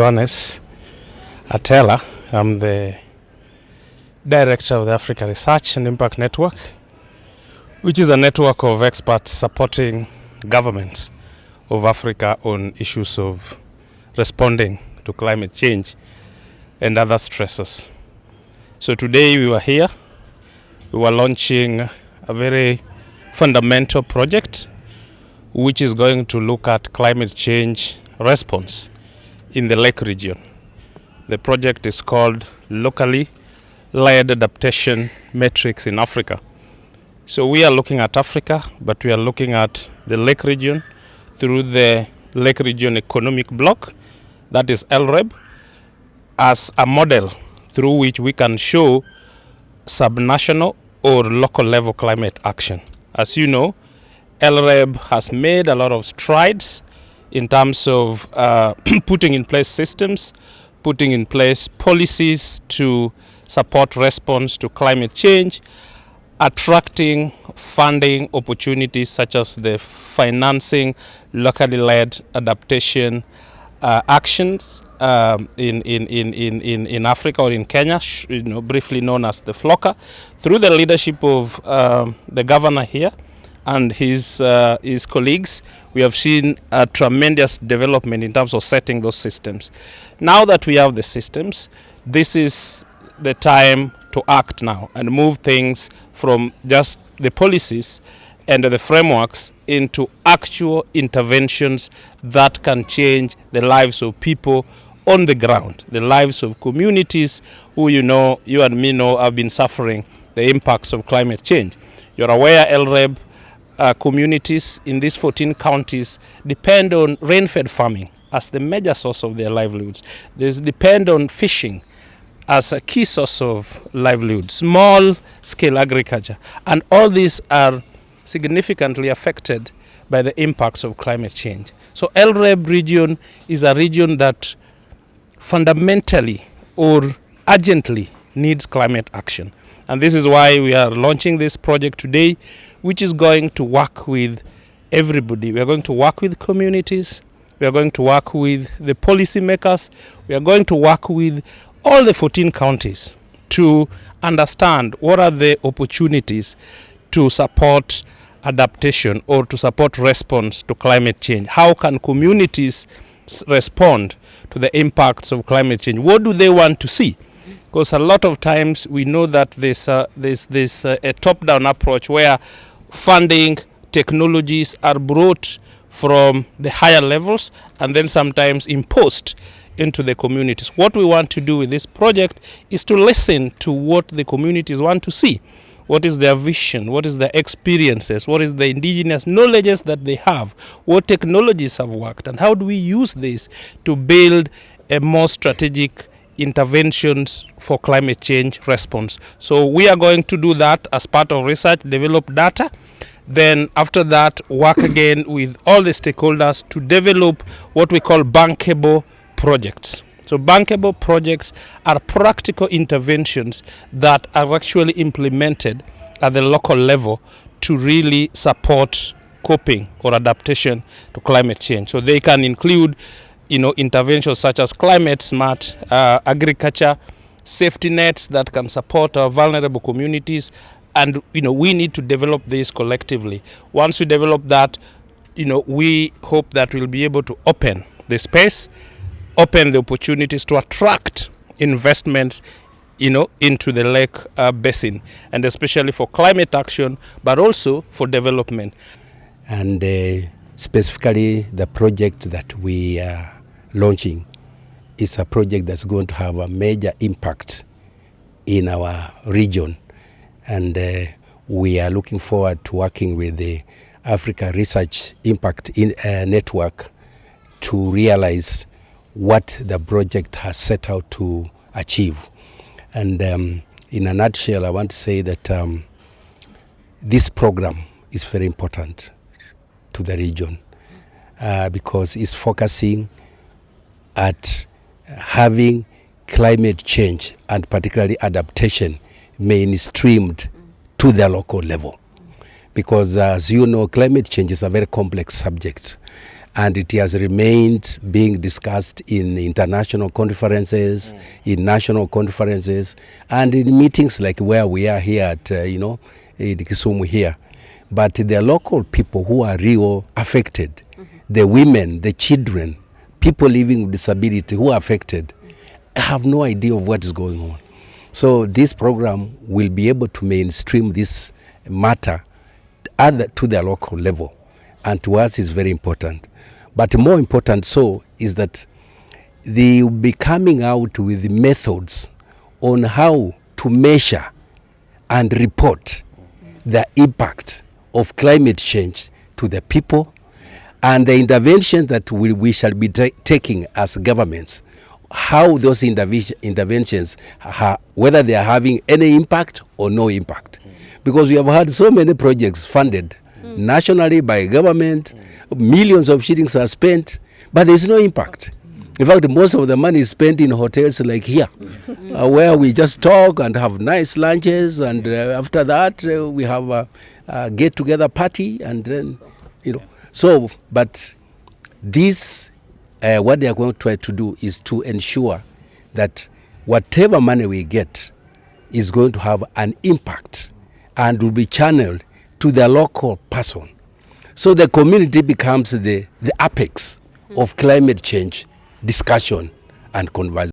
Johannes Atela. I'm the director of the Africa Research and Impact Network, which is a network of experts supporting governments of Africa on issues of responding to climate change and other stresses. So today we were here, we were launching a very fundamental project which is going to look at climate change response in the Lake region. The project is called Locally Led Adaptation Metrics in Africa. So we are looking at Africa, but we are looking at the Lake region through the Lake Region Economic Bloc, that is LREB, as a model through which we can show subnational or local level climate action. As you know, LREB has made a lot of strides in terms of putting in place systems, putting in place policies to support response to climate change, attracting funding opportunities such as the financing locally led adaptation actions in Africa or in Kenya, briefly known as the FLOCA, through the leadership of the governor here and his colleagues. We have seen a tremendous development in terms of setting those systems. Now that we have the systems, this is the time to act now and move things from just the policies and the frameworks into actual interventions that can change the lives of people on the ground, the lives of communities who you and me know have been suffering the impacts of climate change. You're aware LREB communities in these 14 counties depend on rain-fed farming as the major source of their livelihoods. They depend on fishing as a key source of livelihood, small-scale agriculture, and all these are significantly affected by the impacts of climate change. So LREB region is a region that fundamentally or urgently needs climate action. And this is why we are launching this project today, which is going to work with everybody. We are going to work with communities, we are going to work with the policymakers, we are going to work with all the 14 counties to understand what are the opportunities to support adaptation or to support response to climate change. How can communities respond to the impacts of climate change? What do they want to see? Because a lot of times we know that there's a top-down approach where funding technologies are brought from the higher levels and then sometimes imposed into the communities. What we want to do with this project is to listen to what the communities want to see. What is their vision? What is their experiences? What is the indigenous knowledges that they have? What technologies have worked? And how do we use this to build a more strategic interventions for climate change response? So we are going to do that as part of research, develop data. Then after that, work again with all the stakeholders to develop what we call bankable projects. So bankable projects are practical interventions that are actually implemented at the local level to really support coping or adaptation to climate change. So they can include interventions such as climate smart agriculture, safety nets that can support our vulnerable communities, and we need to develop this collectively. Once we develop that, we hope that we'll be able to open the space, open the opportunities to attract investments into the lake basin, and especially for climate action, but also for development. And specifically the project that we are launching is a project that's going to have a major impact in our region, and we are looking forward to working with the Africa Research Impact Network to realize what the project has set out to achieve. And in a nutshell, I want to say that this program is very important to the region because it's focusing at having climate change and particularly adaptation mainstreamed to the local level. Because as you know, climate change is a very complex subject. and it has remained being discussed in international conferences, in national conferences, and in meetings like where we are here at, in Kisumu here. But the local people who are real affected, the women, the children, people living with disability who are affected, have no idea of what is going on. So this program will be able to mainstream this matter to the local level, and to us is very important. But more important so is that they will be coming out with methods on how to measure and report the impact of climate change to the people, and the intervention that we shall be taking as governments, how those interventions, whether they are having any impact or no impact. Because we have had so many projects funded nationally by government, millions of shillings are spent, but there's no impact. In fact, most of the money is spent in hotels like here, where we just talk and have nice lunches, and after that we have a get-together party, and then, So, but this, what they are going to try to do is to ensure that whatever money we get is going to have an impact and will be channeled to the local person. So the community becomes the apex of climate change discussion and conversation.